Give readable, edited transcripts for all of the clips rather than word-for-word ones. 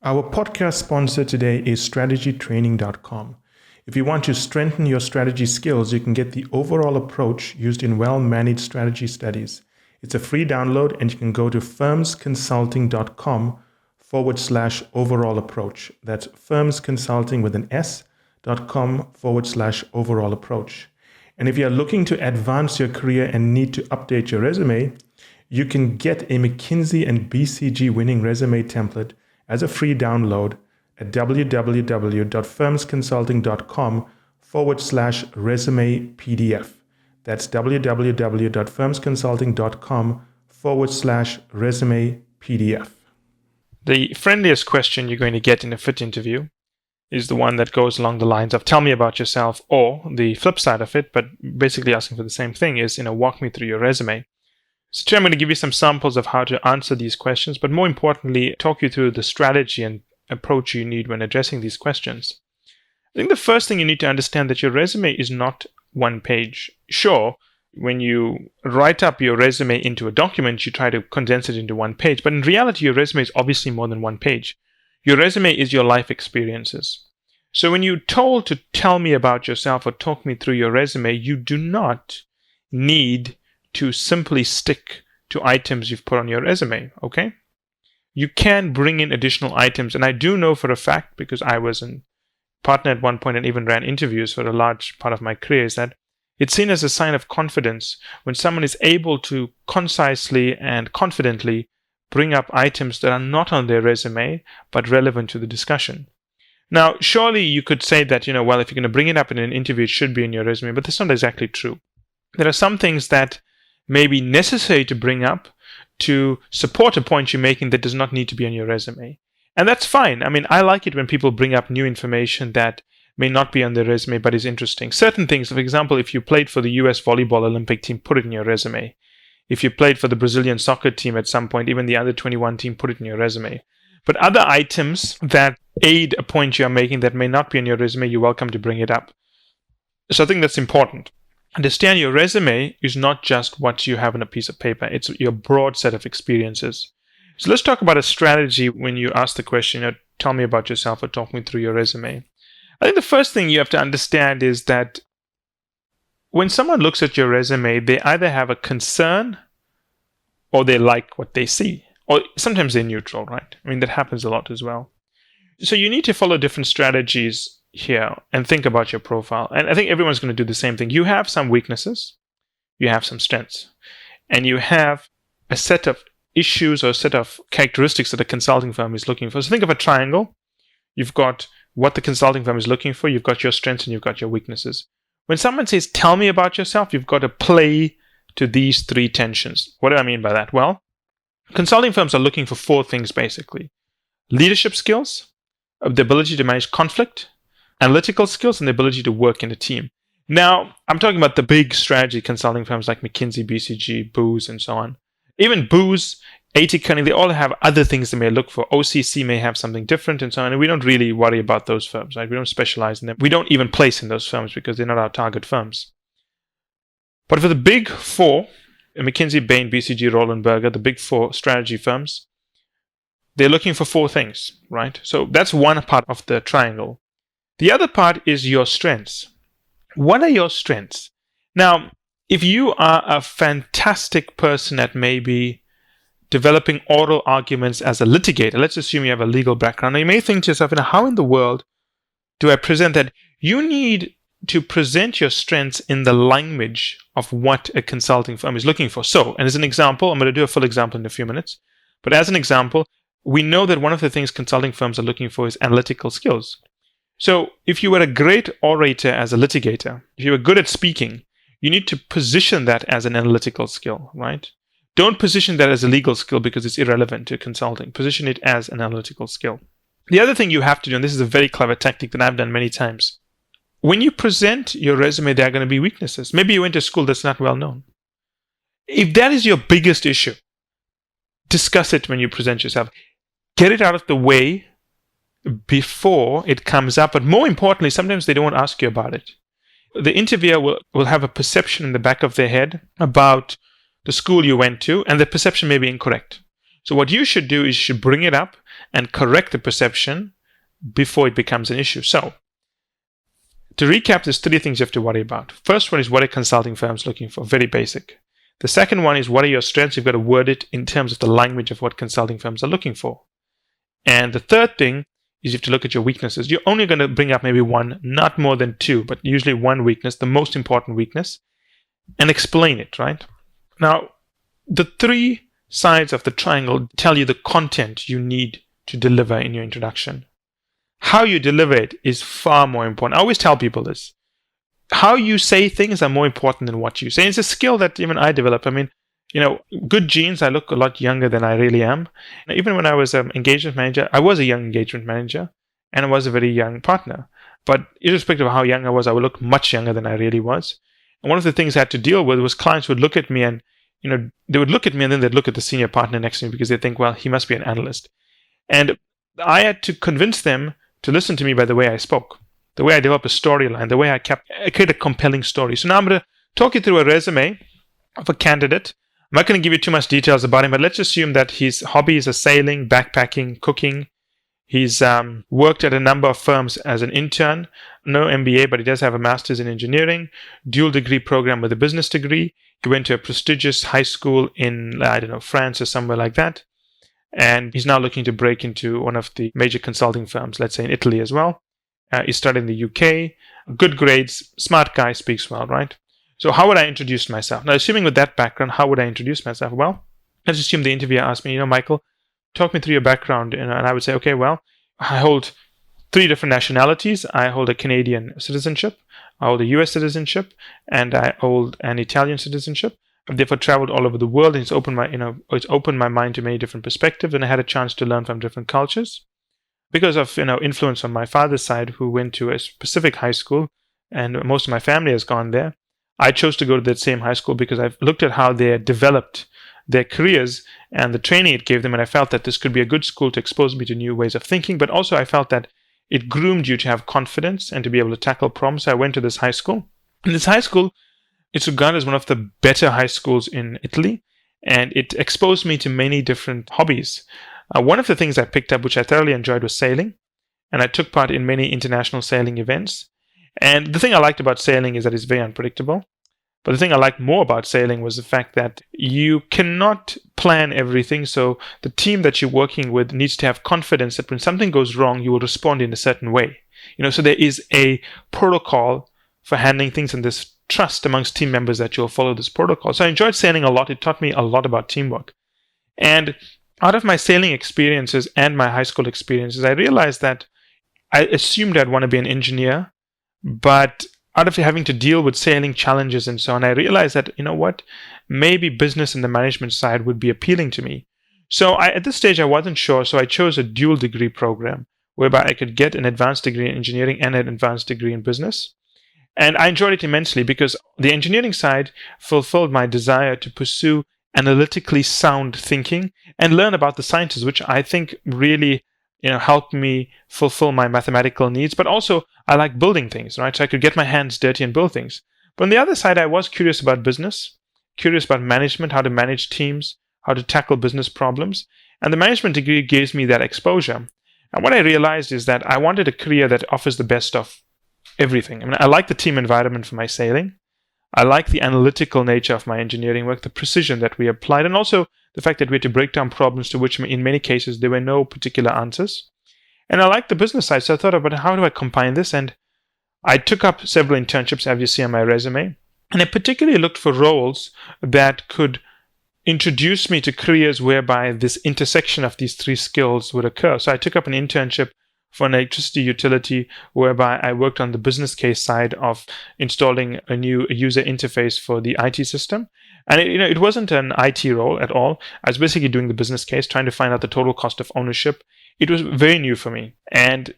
Our podcast sponsor today is strategytraining.com. If you want to strengthen your strategy skills, you can get the overall approach used in well-managed strategy studies. It's a free download, and you can go to firmsconsulting.com/overall approach. That's firmsconsulting with an s.com/overall approach. And if you're looking to advance your career and need to update your resume, you can get a McKinsey and BCG winning resume template as a free download at www.firmsconsulting.com/resume PDF. That's www.firmsconsulting.com/resume PDF. The friendliest question you're going to get in a FIT interview is the one that goes along the lines of tell me about yourself, or the flip side of it, but basically asking for the same thing is, walk me through your resume. So today I'm going to give you some samples of how to answer these questions, but more importantly, talk you through the strategy and approach you need when addressing these questions. I think the first thing you need to understand that your resume is not one page. Sure, when you write up your resume into a document, you try to condense it into one page, but in reality, your resume is obviously more than one page. Your resume is your life experiences. So when you're told to tell me about yourself or talk me through your resume, you do not need to simply stick to items you've put on your resume, okay? You can bring in additional items, and I do know for a fact, because I was a partner at one point and even ran interviews for a large part of my career, is that it's seen as a sign of confidence when someone is able to concisely and confidently bring up items that are not on their resume, but relevant to the discussion. Now, surely you could say that, if you're going to bring it up in an interview, it should be in your resume, but that's not exactly true. There are some things that may be necessary to bring up to support a point you're making that does not need to be on your resume. And that's fine. I like it when people bring up new information that may not be on their resume but is interesting. Certain things, for example, if you played for the US Volleyball Olympic team, put it in your resume. If you played for the Brazilian soccer team at some point, even the under 21 team, put it in your resume. But other items that aid a point you're making that may not be on your resume, you're welcome to bring it up. So I think that's important. Understand your resume is not just what you have on a piece of paper. It's your broad set of experiences. So let's talk about a strategy when you ask the question, tell me about yourself or talk me through your resume. I think the first thing you have to understand is that when someone looks at your resume, they either have a concern or they like what they see. Or sometimes they're neutral, right? That happens a lot as well. So you need to follow different strategies here and think about your profile. And I think everyone's going to do the same thing. You have some weaknesses, you have some strengths, and you have a set of issues or a set of characteristics that a consulting firm is looking for. So think of a triangle. You've got what the consulting firm is looking for, you've got your strengths, and you've got your weaknesses. When someone says, tell me about yourself, you've got to play to these three tensions. What do I mean by that? Well, consulting firms are looking for four things basically: leadership skills, the ability to manage conflict, analytical skills, and the ability to work in a team. Now, I'm talking about the big strategy consulting firms like McKinsey, BCG, Booz, and so on. Even Booz, A.T. Kearney, they all have other things they may look for. OCC may have something different and so on, and we don't really worry about those firms, right? We don't specialize in them. We don't even place in those firms because they're not our target firms. But for the big four, McKinsey, Bain, BCG, Roland Berger, the big four strategy firms, they're looking for four things, right? So that's one part of the triangle. The other part is your strengths. What are your strengths? Now, if you are a fantastic person at maybe developing oral arguments as a litigator, let's assume you have a legal background, you may think to yourself, how in the world do I present that? You need to present your strengths in the language of what a consulting firm is looking for. So, and as an example, I'm going to do a full example in a few minutes, but as an example, we know that one of the things consulting firms are looking for is analytical skills. So if you were a great orator as a litigator, if you were good at speaking, you need to position that as an analytical skill, right? Don't position that as a legal skill because it's irrelevant to consulting. Position it as an analytical skill. The other thing you have to do, and this is a very clever tactic that I've done many times, when you present your resume, there are going to be weaknesses. Maybe you went to school that's not well known. If that is your biggest issue, discuss it when you present yourself. Get it out of the way before it comes up. But more importantly, sometimes they don't ask you about it. The interviewer will have a perception in the back of their head about the school you went to, and the perception may be incorrect. So what you should do is you should bring it up and correct the perception before it becomes an issue. So, to recap, there's 3 things you have to worry about. First one is, what are consulting firms looking for? Very basic. The second one is, what are your strengths? You've got to word it in terms of the language of what consulting firms are looking for. And the third thing is, you have to look at your weaknesses. You're only going to bring up maybe one, not more than 2, but usually one weakness, the most important weakness, and explain it, right? Now, the 3 sides of the triangle tell you the content you need to deliver in your introduction. How you deliver it is far more important. I always tell people this. How you say things are more important than what you say. It's a skill that even I developed. I mean, good genes, I look a lot younger than I really am. Even when I was an engagement manager, I was a young engagement manager and I was a very young partner. But irrespective of how young I was, I would look much younger than I really was. And one of the things I had to deal with was clients would look at me and, they would look at me and then they'd look at the senior partner next to me because they think, well, he must be an analyst. And I had to convince them to listen to me by the way I spoke, the way I developed a storyline, the way I create a compelling story. So now I'm going to talk you through a resume of a candidate. I'm not going to give you too much details about him, but let's assume that his hobbies are sailing, backpacking, cooking. He's worked at a number of firms as an intern, no MBA, but he does have a master's in engineering, dual degree program with a business degree. He went to a prestigious high school in, France or somewhere like that. And he's now looking to break into one of the major consulting firms, let's say in Italy as well. He studied in the UK, good grades, smart guy, speaks well, right? So how would I introduce myself? Now, assuming with that background, how would I introduce myself? Well, let's assume the interviewer asked me, Michael, talk me through your background. And I would say, okay, well, I hold 3 different nationalities. I hold a Canadian citizenship, I hold a US citizenship, and I hold an Italian citizenship. I've therefore traveled all over the world, and it's opened my mind to many different perspectives, and I had a chance to learn from different cultures. Because of influence on my father's side, who went to a specific high school, and most of my family has gone there, I chose to go to that same high school because I've looked at how they developed their careers and the training it gave them, and I felt that this could be a good school to expose me to new ways of thinking, but also I felt that it groomed you to have confidence and to be able to tackle problems. So I went to this high school. And this high school, it's regarded as one of the better high schools in Italy, and it exposed me to many different hobbies. One of the things I picked up, which I thoroughly enjoyed, was sailing, and I took part in many international sailing events. And the thing I liked about sailing is that it's very unpredictable. But the thing I liked more about sailing was the fact that you cannot plan everything. So the team that you're working with needs to have confidence that when something goes wrong, you will respond in a certain way. So there is a protocol for handling things, and this trust amongst team members that you'll follow this protocol. So I enjoyed sailing a lot. It taught me a lot about teamwork. And out of my sailing experiences and my high school experiences, I realized that I assumed I'd want to be an engineer, but out of having to deal with sailing challenges and so on, I realized that, maybe business and the management side would be appealing to me. So at this stage, I wasn't sure. So I chose a dual degree program whereby I could get an advanced degree in engineering and an advanced degree in business. And I enjoyed it immensely because the engineering side fulfilled my desire to pursue analytically sound thinking and learn about the sciences, which I think really helped me fulfill my mathematical needs. But also, I like building things, right? So I could get my hands dirty and build things. But on the other side, I was curious about business, curious about management, how to manage teams, how to tackle business problems. And the management degree gives me that exposure. And what I realized is that I wanted a career that offers the best of everything. I mean, I like the team environment for my sailing. I like the analytical nature of my engineering work, the precision that we applied, and also the fact that we had to break down problems to which, in many cases, there were no particular answers. And I like the business side, so I thought about how do I combine this? And I took up several internships, as you see on my resume, and I particularly looked for roles that could introduce me to careers whereby this intersection of these 3 skills would occur. So I took up an internship for an electricity utility whereby I worked on the business case side of installing a new user interface for the IT system. And it wasn't an IT role at all. I was basically doing the business case, trying to find out the total cost of ownership. It was very new for me. And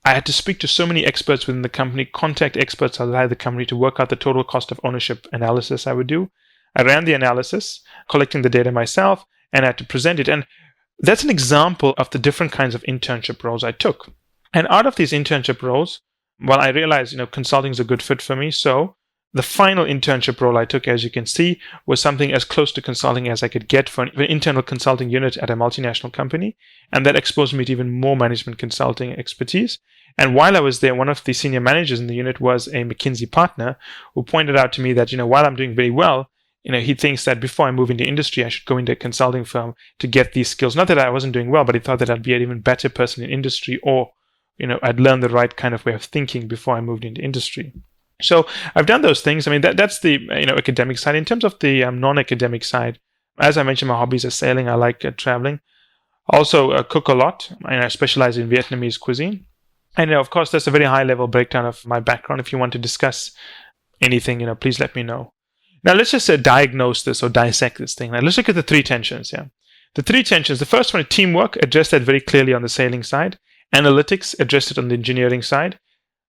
I had to speak to so many experts within the company, contact experts outside the company to work out the total cost of ownership analysis I would do. I ran the analysis, collecting the data myself, and I had to present it. And that's an example of the different kinds of internship roles I took. And out of these internship roles, I realized, consulting is a good fit for me. So The final internship role I took, as you can see, was something as close to consulting as I could get for an internal consulting unit at a multinational company. And that exposed me to even more management consulting expertise. And while I was there, one of the senior managers in the unit was a McKinsey partner who pointed out to me that, while I'm doing very well, he thinks that before I move into industry, I should go into a consulting firm to get these skills. Not that I wasn't doing well, but he thought that I'd be an even better person in industry, or, I'd learn the right kind of way of thinking before I moved into industry. So I've done those things. I mean, that's the academic side. In terms of the non-academic side, as I mentioned, my hobbies are sailing. I like traveling. I also cook a lot, and I specialize in Vietnamese cuisine. And of course, that's a very high-level breakdown of my background. If you want to discuss anything, please let me know. Now, let's just diagnose this or dissect this thing. Now, let's look at the three tensions. Yeah, the three tensions. The first one, teamwork, addressed that very clearly on the sailing side. Analytics, addressed it on the engineering side.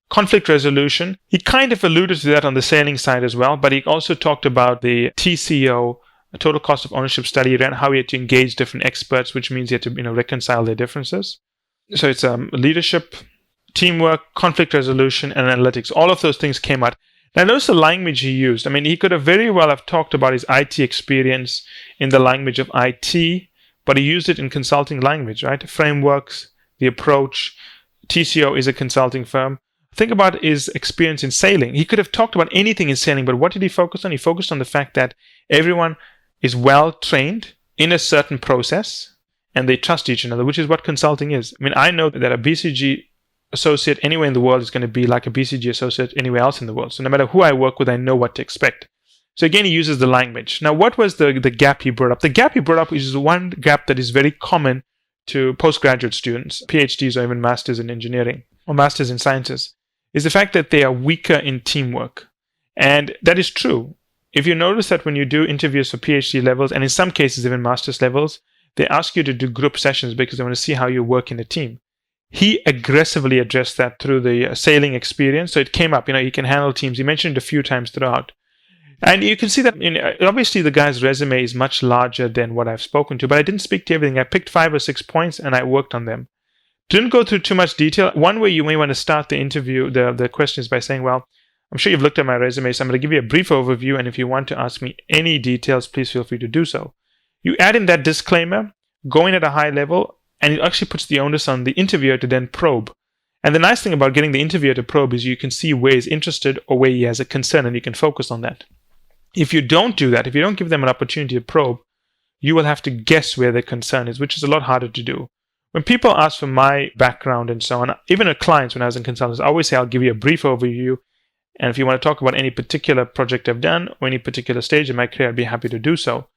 Conflict resolution, he kind of alluded to that on the sailing side as well, but he also talked about the TCO, total cost of ownership study, around how he had to engage different experts, which means he had to reconcile their differences. So it's leadership, teamwork, conflict resolution, and analytics. All of those things came out. Now notice the language he used. I mean, he could have very well have talked about his IT experience in the language of IT, but he used it in consulting language, right? Frameworks, the approach. TCO is a consulting firm. Think about his experience in sailing. He could have talked about anything in sailing, but what did he focus on? He focused on the fact that everyone is well trained in a certain process and they trust each other, which is what consulting is. I mean, I know that a BCG associate anywhere in the world is going to be like a BCG associate anywhere else in the world. So no matter who I work with, I know what to expect. So again, he uses the language. Now, what was the gap he brought up? The gap he brought up is one gap that is very common to postgraduate students, PhDs or even masters in engineering or masters in sciences, is the fact that they are weaker in teamwork. And that is true. If you notice that when you do interviews for PhD levels, and in some cases even master's levels, they ask you to do group sessions because they want to see how you work in a team. He aggressively addressed that through the sailing experience. So it came up, he can handle teams. He mentioned it a few times throughout. And you can see that, obviously the guy's resume is much larger than what I've spoken to, but I didn't speak to everything. I picked 5 or 6 points and I worked on them. Didn't go through too much detail. One way you may want to start the interview, the question is by saying, well, I'm sure you've looked at my resume, so I'm going to give you a brief overview, and if you want to ask me any details, please feel free to do so. You add in that disclaimer, go in at a high level, and it actually puts the onus on the interviewer to then probe. And the nice thing about getting the interviewer to probe is you can see where he's interested or where he has a concern, and you can focus on that. If you don't do that, if you don't give them an opportunity to probe, you will have to guess where their concern is, which is a lot harder to do. When people ask for my background and so on, even at clients when I was in consultants, I always say I'll give you a brief overview. And if you want to talk about any particular project I've done or any particular stage in my career, I'd be happy to do so.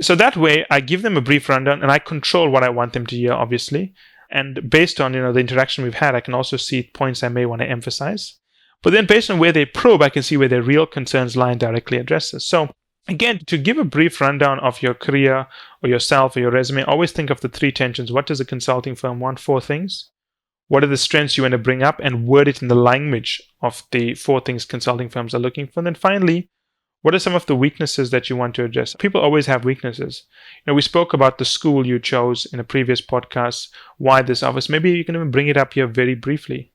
So that way, I give them a brief rundown and I control what I want them to hear, obviously. And based on the interaction we've had, I can also see points I may want to emphasize. But then based on where they probe, I can see where their real concerns lie and directly address this. So again, to give a brief rundown of your career or yourself or your resume, always think of the 3 tensions. What does a consulting firm want? 4 things. What are the strengths you want to bring up, and word it in the language of the 4 things consulting firms are looking for. And then finally, what are some of the weaknesses that you want to address? People always have weaknesses. We spoke about the school you chose in a previous podcast, why this office. Maybe you can even bring it up here very briefly.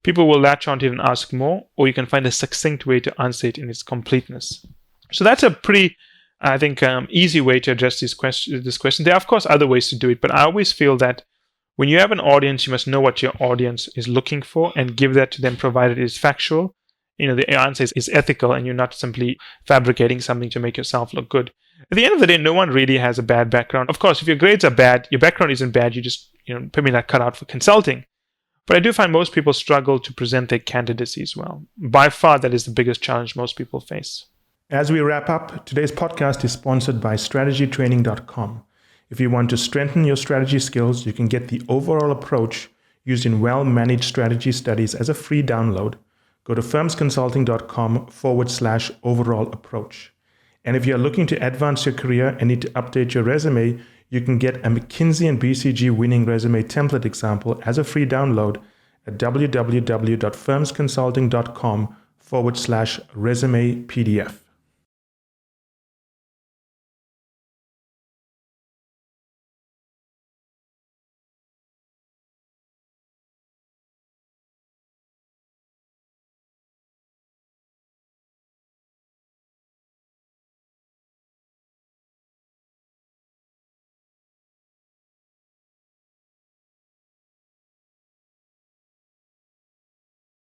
People will latch onto it and ask more, or you can find a succinct way to answer it in its completeness. So that's a pretty, I think, easy way to address this question. There are, of course, other ways to do it, but I always feel that when you have an audience, you must know what your audience is looking for and give that to them, provided it is factual. The answer is ethical, and you're not simply fabricating something to make yourself look good. At the end of the day, no one really has a bad background. Of course, if your grades are bad, your background isn't bad, you just, maybe not cut out for consulting. But I do find most people struggle to present their candidacy as well. By far, that is the biggest challenge most people face. As we wrap up, today's podcast is sponsored by strategytraining.com. If you want to strengthen your strategy skills, you can get the overall approach used in well-managed strategy studies as a free download. Go to firmsconsulting.com/overall approach. And if you're looking to advance your career and need to update your resume, you can get a McKinsey and BCG winning resume template example as a free download at www.firmsconsulting.com/resume PDF.